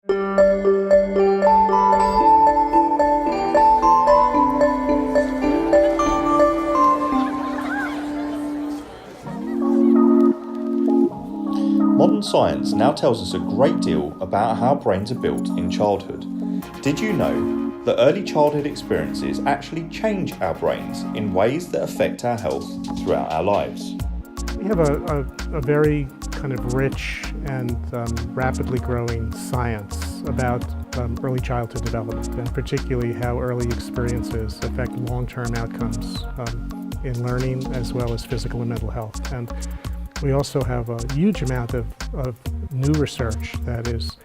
Modern science now tells us a great deal about how brains are built in childhood. Did you know that early childhood experiences actually change our brains in ways that affect our health throughout our lives? We have a very kind of rich and rapidly growing science about early childhood development, and particularly how early experiences affect long-term outcomes in learning as well as physical and mental health. And we also have a huge amount of new research that is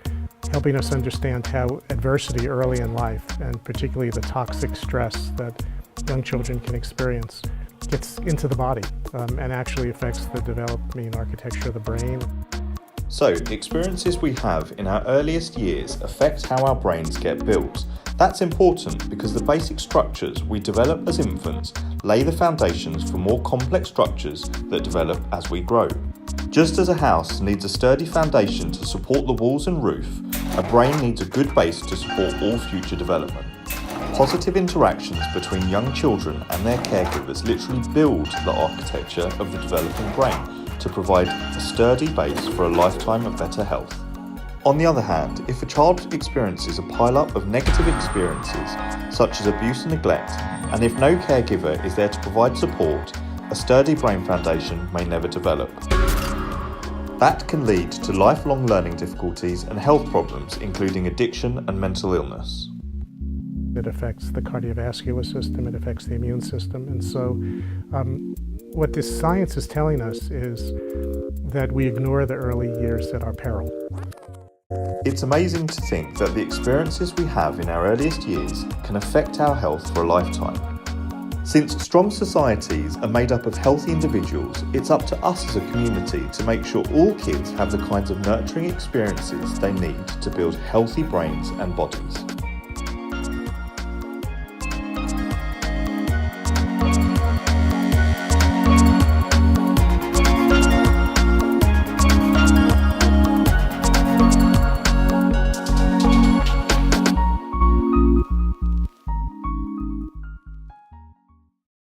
helping us understand how adversity early in life, and particularly the toxic stress that young children can experience, gets into the body and actually affects the developing architecture of the brain. So, experiences we have in our earliest years affect how our brains get built. That's important because the basic structures we develop as infants lay the foundations for more complex structures that develop as we grow. Just as a house needs a sturdy foundation to support the walls and roof, a brain needs a good base to support all future development. Positive interactions between young children and their caregivers literally build the architecture of the developing brain to provide a sturdy base for a lifetime of better health. On the other hand, if a child experiences a pile-up of negative experiences, such as abuse and neglect, and if no caregiver is there to provide support, a sturdy brain foundation may never develop. That can lead to lifelong learning difficulties and health problems, including addiction and mental illness. It affects the cardiovascular system, it affects the immune system, and so what this science is telling us is that we ignore the early years at our peril. It's amazing to think that the experiences we have in our earliest years can affect our health for a lifetime. Since strong societies are made up of healthy individuals, it's up to us as a community to make sure all kids have the kinds of nurturing experiences they need to build healthy brains and bodies.